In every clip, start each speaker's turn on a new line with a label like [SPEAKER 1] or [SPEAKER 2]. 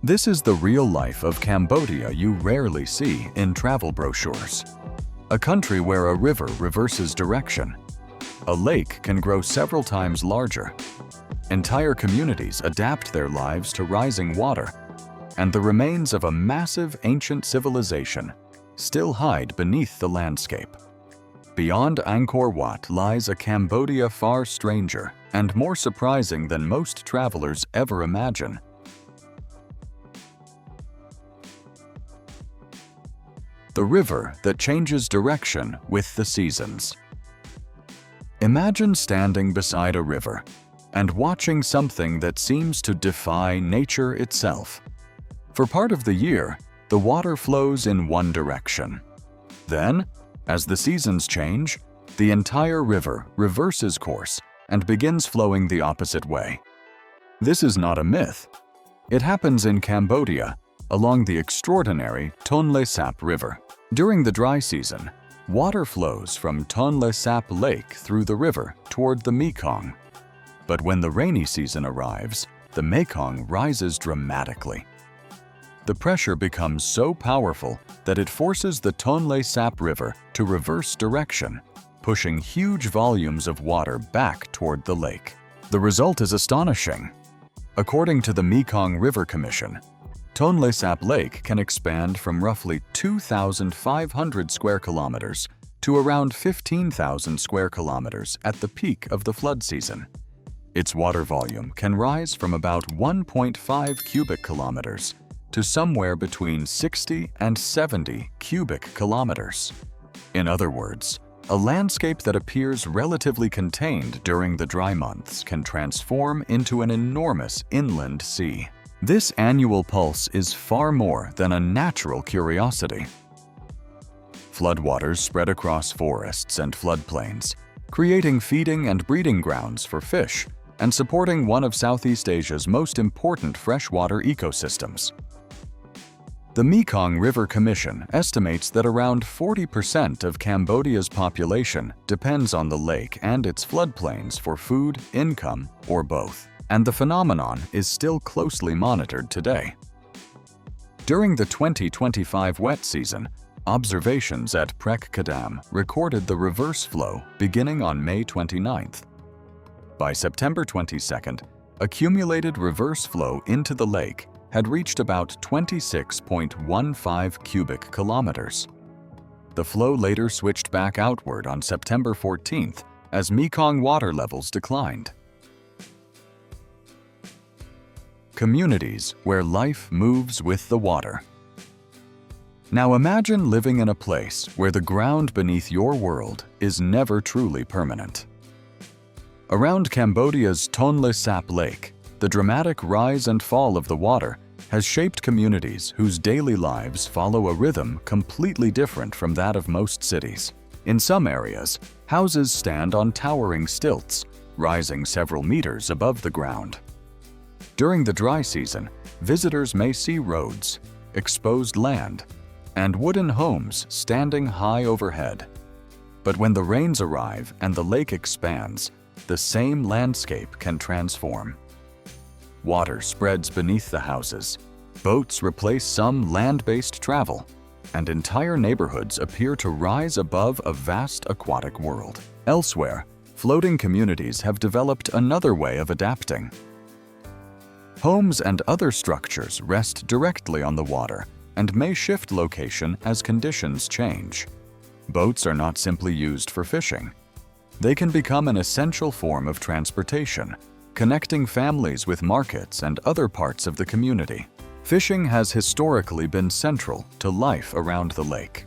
[SPEAKER 1] This is the real life of Cambodia you rarely see in travel brochures. A country where a river reverses direction. A lake can grow several times larger. Entire communities adapt their lives to rising water. And the remains of a massive ancient civilization still hide beneath the landscape. Beyond Angkor Wat lies a Cambodia far stranger and more surprising than most travelers ever imagine. The river that changes direction with the seasons. Imagine standing beside a river and watching something that seems to defy nature itself. For part of the year, the water flows in one direction. Then, as the seasons change, the entire river reverses course and begins flowing the opposite way. This is not a myth. It happens in Cambodia, along the extraordinary Tonle Sap River. During the dry season, water flows from Tonle Sap Lake through the river toward the Mekong. But when the rainy season arrives, the Mekong rises dramatically. The pressure becomes so powerful that it forces the Tonle Sap River to reverse direction, pushing huge volumes of water back toward the lake. The result is astonishing. According to the Mekong River Commission, Tonle Sap Lake can expand from roughly 2,500 square kilometers to around 15,000 square kilometers at the peak of the flood season. Its water volume can rise from about 1.5 cubic kilometers to somewhere between 60 and 70 cubic kilometers. In other words, a landscape that appears relatively contained during the dry months can transform into an enormous inland sea. This annual pulse is far more than a natural curiosity. Floodwaters spread across forests and floodplains, creating feeding and breeding grounds for fish and supporting one of Southeast Asia's most important freshwater ecosystems. The Mekong River Commission estimates that around 40% of Cambodia's population depends on the lake and its floodplains for food, income, or both. And the phenomenon is still closely monitored today. During the 2025 wet season, observations at Prek Kadam recorded the reverse flow beginning on May 29th. By September 22nd, accumulated reverse flow into the lake had reached about 26.15 cubic kilometers. The flow later switched back outward on September 14th as Mekong water levels declined. Communities where life moves with the water. Now imagine living in a place where the ground beneath your world is never truly permanent. Around Cambodia's Tonle Sap Lake, the dramatic rise and fall of the water has shaped communities whose daily lives follow a rhythm completely different from that of most cities. In some areas, houses stand on towering stilts, rising several meters above the ground. During the dry season, visitors may see roads, exposed land, and wooden homes standing high overhead. But when the rains arrive and the lake expands, the same landscape can transform. Water spreads beneath the houses, boats replace some land-based travel, and entire neighborhoods appear to rise above a vast aquatic world. Elsewhere, floating communities have developed another way of adapting. Homes and other structures rest directly on the water and may shift location as conditions change. Boats are not simply used for fishing. They can become an essential form of transportation, connecting families with markets and other parts of the community. Fishing has historically been central to life around the lake.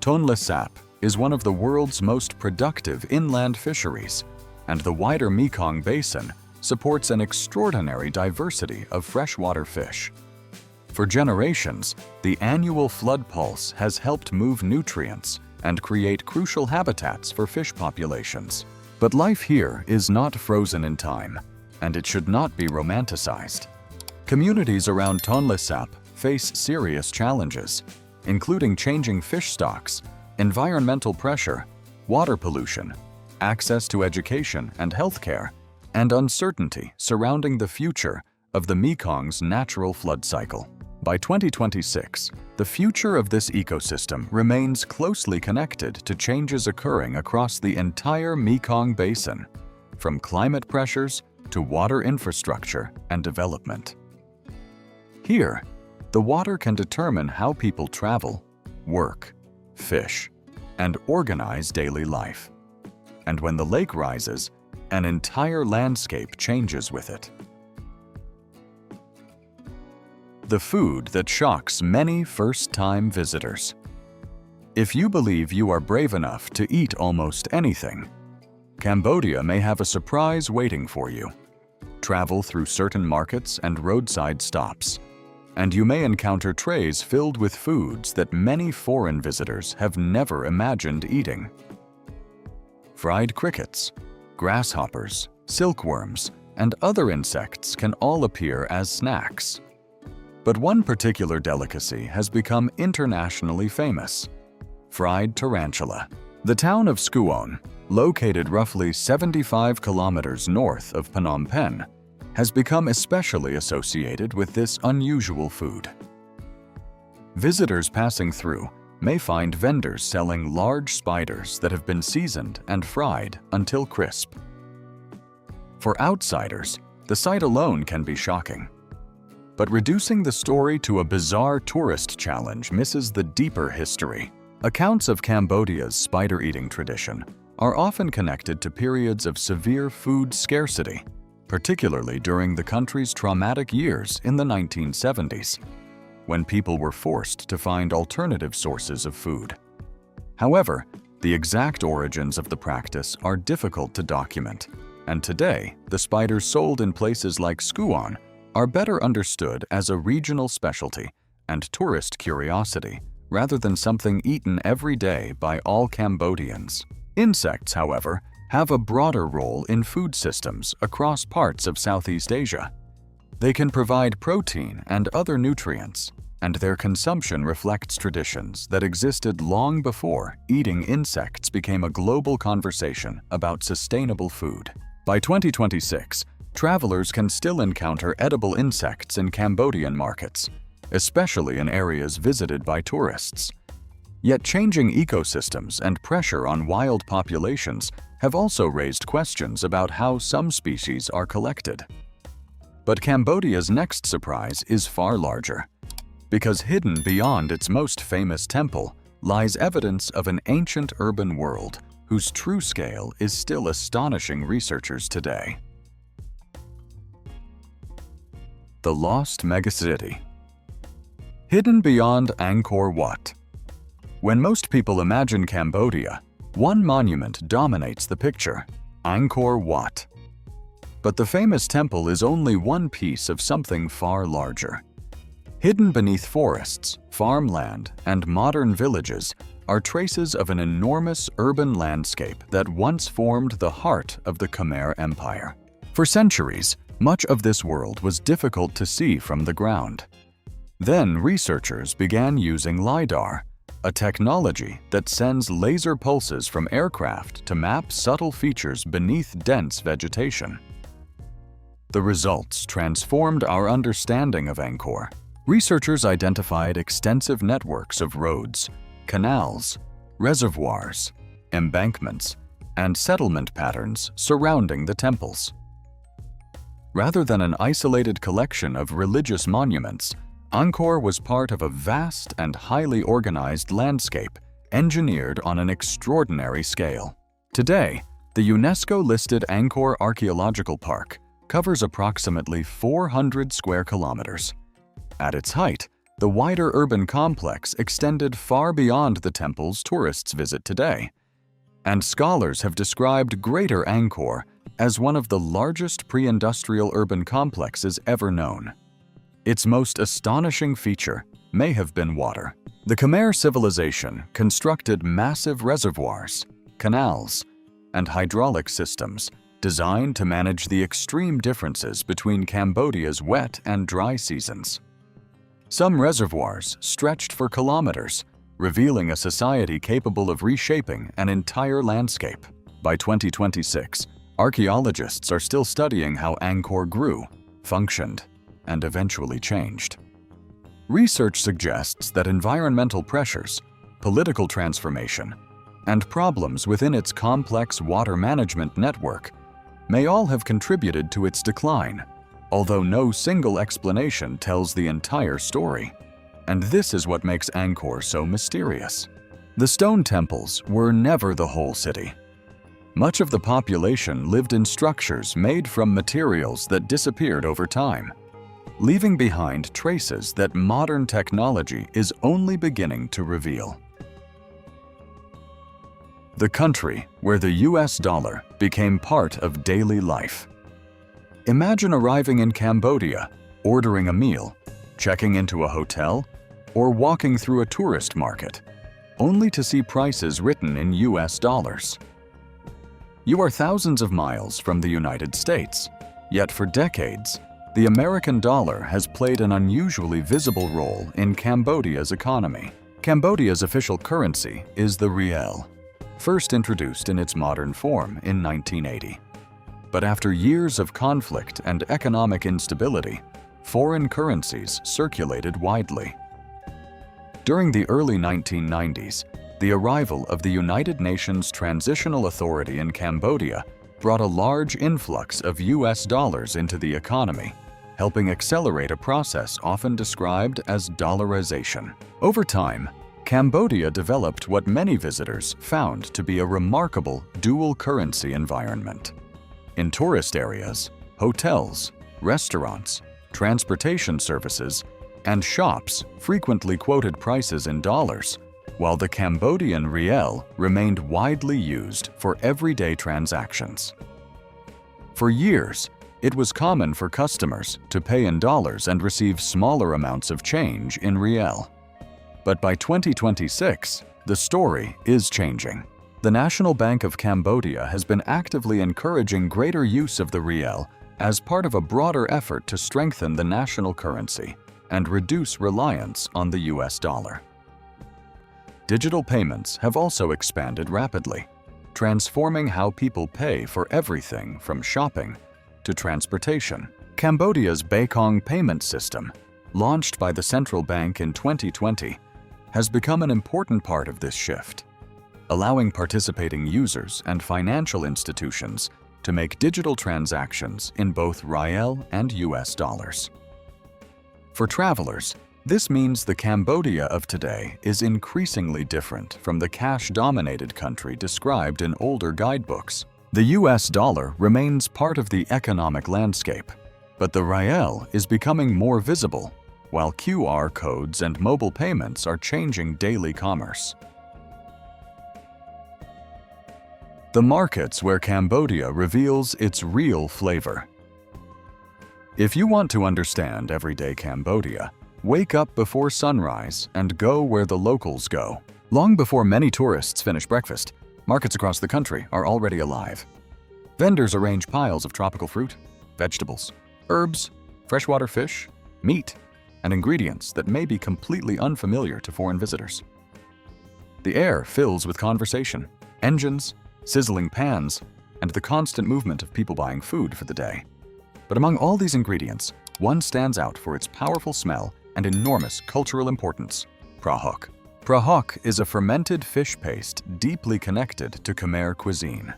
[SPEAKER 1] Tonle Sap is one of the world's most productive inland fisheries, and the wider Mekong Basin supports an extraordinary diversity of freshwater fish. For generations, the annual flood pulse has helped move nutrients and create crucial habitats for fish populations. But life here is not frozen in time, and it should not be romanticized. Communities around Tonle Sap face serious challenges, including changing fish stocks, environmental pressure, water pollution, access to education and healthcare, and uncertainty surrounding the future of the Mekong's natural flood cycle. By 2026, the future of this ecosystem remains closely connected to changes occurring across the entire Mekong Basin, from climate pressures to water infrastructure and development. Here, the water can determine how people travel, work, fish, and organize daily life. And when the lake rises, an entire landscape changes with it. The food that shocks many first-time visitors. If you believe you are brave enough to eat almost anything, Cambodia may have a surprise waiting for you. Travel through certain markets and roadside stops, and you may encounter trays filled with foods that many foreign visitors have never imagined eating. Fried crickets, grasshoppers, silkworms, and other insects can all appear as snacks. But one particular delicacy has become internationally famous: fried tarantula. The town of Skuon, located roughly 75 kilometers north of Phnom Penh, has become especially associated with this unusual food. Visitors passing through may find vendors selling large spiders that have been seasoned and fried until crisp. For outsiders, the sight alone can be shocking. But reducing the story to a bizarre tourist challenge misses the deeper history. Accounts of Cambodia's spider-eating tradition are often connected to periods of severe food scarcity, particularly during the country's traumatic years in the 1970s, when people were forced to find alternative sources of food. However, the exact origins of the practice are difficult to document, and today, the spiders sold in places like Skuon are better understood as a regional specialty and tourist curiosity rather than something eaten every day by all Cambodians. Insects, however, have a broader role in food systems across parts of Southeast Asia. They can provide protein and other nutrients, and their consumption reflects traditions that existed long before eating insects became a global conversation about sustainable food. By 2026, travelers can still encounter edible insects in Cambodian markets, especially in areas visited by tourists. Yet changing ecosystems and pressure on wild populations have also raised questions about how some species are collected. But Cambodia's next surprise is far larger, because hidden beyond its most famous temple lies evidence of an ancient urban world whose true scale is still astonishing researchers today. The Lost Megacity. Hidden beyond Angkor Wat. When most people imagine Cambodia, one monument dominates the picture: Angkor Wat. But the famous temple is only one piece of something far larger. Hidden beneath forests, farmland, and modern villages are traces of an enormous urban landscape that once formed the heart of the Khmer Empire. For centuries, much of this world was difficult to see from the ground. Then researchers began using LiDAR, a technology that sends laser pulses from aircraft to map subtle features beneath dense vegetation. The results transformed our understanding of Angkor. Researchers identified extensive networks of roads, canals, reservoirs, embankments, and settlement patterns surrounding the temples. Rather than an isolated collection of religious monuments, Angkor was part of a vast and highly organized landscape engineered on an extraordinary scale. Today, the UNESCO-listed Angkor Archaeological Park covers approximately 400 square kilometers. At its height, the wider urban complex extended far beyond the temples tourists visit today, and scholars have described Greater Angkor as one of the largest pre-industrial urban complexes ever known. Its most astonishing feature may have been water. The Khmer civilization constructed massive reservoirs, canals, and hydraulic systems designed to manage the extreme differences between Cambodia's wet and dry seasons. Some reservoirs stretched for kilometers, revealing a society capable of reshaping an entire landscape. By 2026, archaeologists are still studying how Angkor grew, functioned, and eventually changed. Research suggests that environmental pressures, political transformation, and problems within its complex water management network may all have contributed to its decline, although no single explanation tells the entire story. And this is what makes Angkor so mysterious. The stone temples were never the whole city. Much of the population lived in structures made from materials that disappeared over time, leaving behind traces that modern technology is only beginning to reveal. The country where the US dollar became part of daily life. Imagine arriving in Cambodia, ordering a meal, checking into a hotel, or walking through a tourist market, only to see prices written in US dollars. You are thousands of miles from the United States, yet for decades, the American dollar has played an unusually visible role in Cambodia's economy. Cambodia's official currency is the riel, first introduced in its modern form in 1980. But after years of conflict and economic instability, foreign currencies circulated widely. During the early 1990s, the arrival of the United Nations Transitional Authority in Cambodia brought a large influx of US dollars into the economy, helping accelerate a process often described as dollarization. Over time, Cambodia developed what many visitors found to be a remarkable dual currency environment. In tourist areas, hotels, restaurants, transportation services, and shops frequently quoted prices in dollars, while the Cambodian riel remained widely used for everyday transactions. For years, it was common for customers to pay in dollars and receive smaller amounts of change in riel. But by 2026, the story is changing. The National Bank of Cambodia has been actively encouraging greater use of the riel as part of a broader effort to strengthen the national currency and reduce reliance on the US dollar. Digital payments have also expanded rapidly, transforming how people pay for everything from shopping to transportation. Cambodia's Bekong payment system, launched by the central bank in 2020, has become an important part of this shift, allowing participating users and financial institutions to make digital transactions in both riel and US dollars. For travelers, this means the Cambodia of today is increasingly different from the cash-dominated country described in older guidebooks. The US dollar remains part of the economic landscape, but the riel is becoming more visible, while QR codes and mobile payments are changing daily commerce. The markets where Cambodia reveals its real flavor. If you want to understand everyday Cambodia, wake up before sunrise and go where the locals go. Long before many tourists finish breakfast, markets across the country are already alive. Vendors arrange piles of tropical fruit, vegetables, herbs, freshwater fish, meat, and ingredients that may be completely unfamiliar to foreign visitors. The air fills with conversation, engines, sizzling pans, and the constant movement of people buying food for the day. But among all these ingredients, one stands out for its powerful smell and enormous cultural importance: prahok. Prahok is a fermented fish paste deeply connected to Khmer cuisine.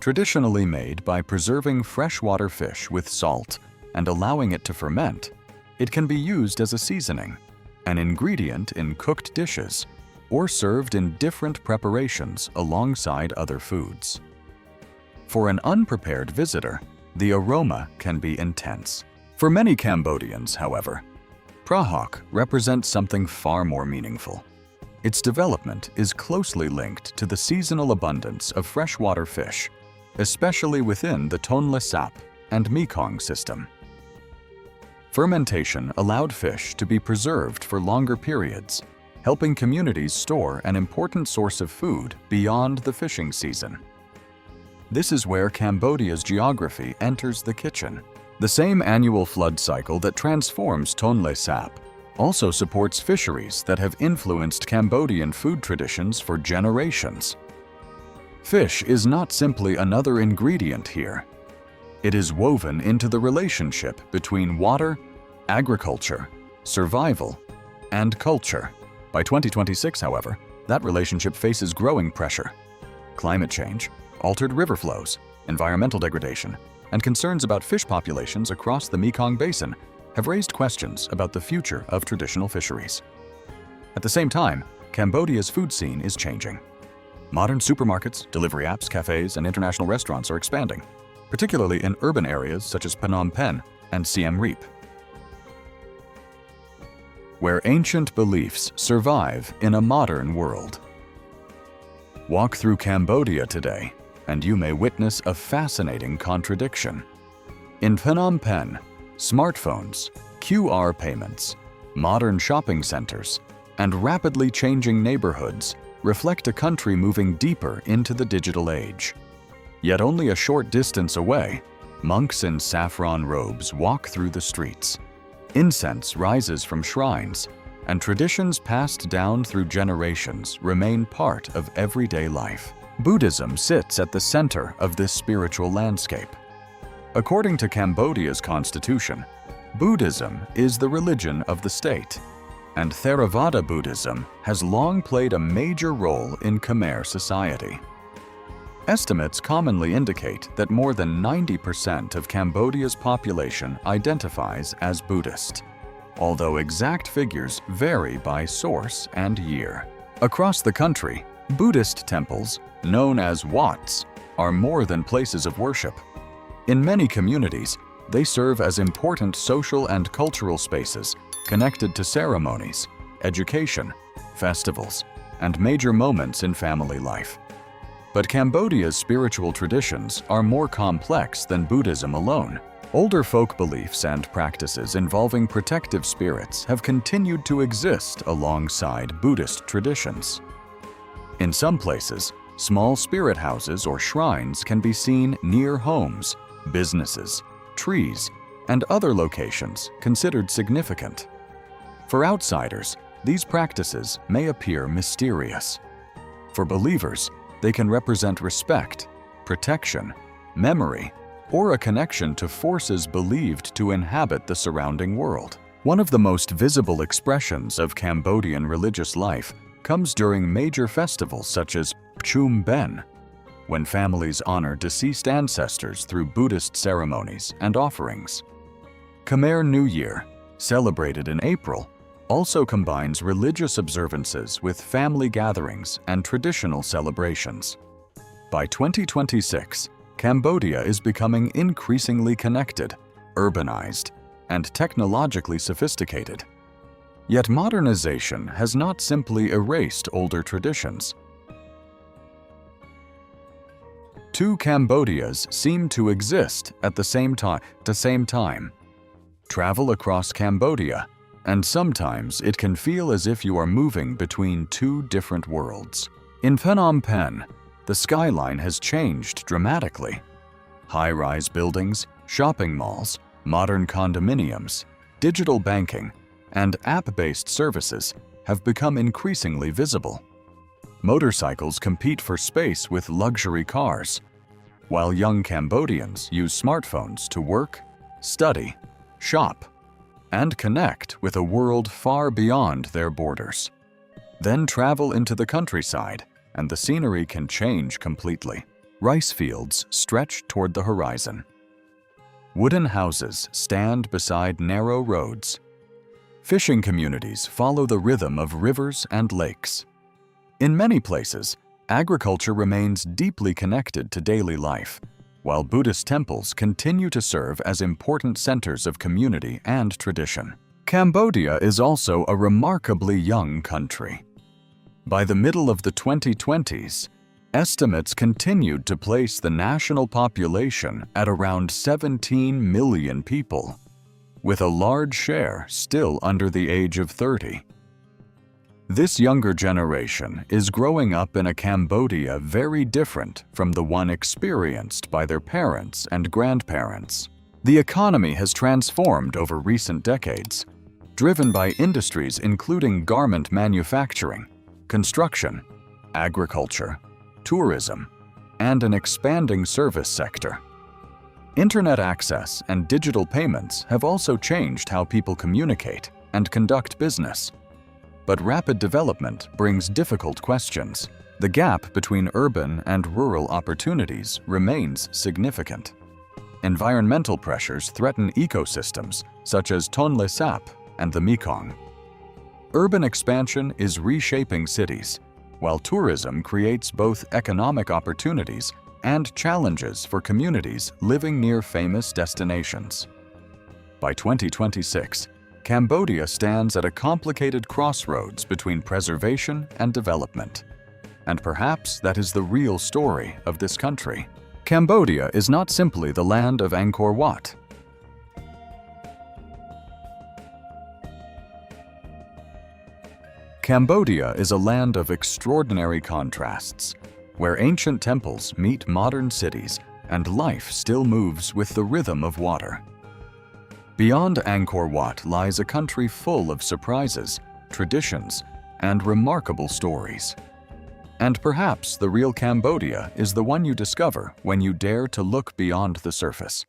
[SPEAKER 1] Traditionally made by preserving freshwater fish with salt and allowing it to ferment, it can be used as a seasoning, an ingredient in cooked dishes, or served in different preparations alongside other foods. For an unprepared visitor, the aroma can be intense. For many Cambodians, however, prahok represents something far more meaningful. Its development is closely linked to the seasonal abundance of freshwater fish, especially within the Tonle Sap and Mekong system. Fermentation allowed fish to be preserved for longer periods, helping communities store an important source of food beyond the fishing season. This is where Cambodia's geography enters the kitchen. The same annual flood cycle that transforms Tonle Sap also supports fisheries that have influenced Cambodian food traditions for generations. Fish is not simply another ingredient here. It is woven into the relationship between water, agriculture, survival, and culture. By 2026, however, that relationship faces growing pressure. Climate change, altered river flows, environmental degradation, and concerns about fish populations across the Mekong Basin have raised questions about the future of traditional fisheries. At the same time, Cambodia's food scene is changing. Modern supermarkets, delivery apps, cafes, and international restaurants are expanding, particularly in urban areas such as Phnom Penh and Siem Reap. Where ancient beliefs survive in a modern world. Walk through Cambodia today, and you may witness a fascinating contradiction. In Phnom Penh, smartphones, QR payments, modern shopping centers, and rapidly changing neighborhoods reflect a country moving deeper into the digital age. Yet only a short distance away, monks in saffron robes walk through the streets. Incense rises from shrines, and traditions passed down through generations remain part of everyday life. Buddhism sits at the center of this spiritual landscape. According to Cambodia's constitution, Buddhism is the religion of the state, and Theravada Buddhism has long played a major role in Khmer society. Estimates commonly indicate that more than 90% of Cambodia's population identifies as Buddhist, although exact figures vary by source and year. Across the country, Buddhist temples, known as Wats, are more than places of worship. In many communities, they serve as important social and cultural spaces connected to ceremonies, education, festivals, and major moments in family life. But Cambodia's spiritual traditions are more complex than Buddhism alone. Older folk beliefs and practices involving protective spirits have continued to exist alongside Buddhist traditions. In some places, small spirit houses or shrines can be seen near homes, businesses, trees, and other locations considered significant. For outsiders, these practices may appear mysterious. For believers, they can represent respect, protection, memory, or a connection to forces believed to inhabit the surrounding world. One of the most visible expressions of Cambodian religious life comes during major festivals such as Chum Ben, when families honor deceased ancestors through Buddhist ceremonies and offerings. Khmer New Year, celebrated in April, also combines religious observances with family gatherings and traditional celebrations. By 2026, Cambodia is becoming increasingly connected, urbanized, and technologically sophisticated. Yet modernization has not simply erased older traditions. Two Cambodias seem to exist at the same time. Travel across Cambodia, and sometimes it can feel as if you are moving between two different worlds. In Phnom Penh, the skyline has changed dramatically. High-rise buildings, shopping malls, modern condominiums, digital banking, and app-based services have become increasingly visible. Motorcycles compete for space with luxury cars, while young Cambodians use smartphones to work, study, shop, and connect with a world far beyond their borders. Then travel into the countryside, and the scenery can change completely. Rice fields stretch toward the horizon. Wooden houses stand beside narrow roads. Fishing communities follow the rhythm of rivers and lakes. In many places, agriculture remains deeply connected to daily life, while Buddhist temples continue to serve as important centers of community and tradition. Cambodia is also a remarkably young country. By the middle of the 2020s, estimates continued to place the national population at around 17 million people, with a large share still under the age of 30. This younger generation is growing up in a Cambodia very different from the one experienced by their parents and grandparents. The economy has transformed over recent decades, driven by industries including garment manufacturing, construction, agriculture, tourism, and an expanding service sector. Internet access and digital payments have also changed how people communicate and conduct business. But rapid development brings difficult questions. The gap between urban and rural opportunities remains significant. Environmental pressures threaten ecosystems such as Tonle Sap and the Mekong. Urban expansion is reshaping cities, while tourism creates both economic opportunities and challenges for communities living near famous destinations. By 2026, Cambodia stands at a complicated crossroads between preservation and development. And perhaps that is the real story of this country. Cambodia is not simply the land of Angkor Wat. Cambodia is a land of extraordinary contrasts, where ancient temples meet modern cities and life still moves with the rhythm of water. Beyond Angkor Wat lies a country full of surprises, traditions, and remarkable stories. And perhaps the real Cambodia is the one you discover when you dare to look beyond the surface.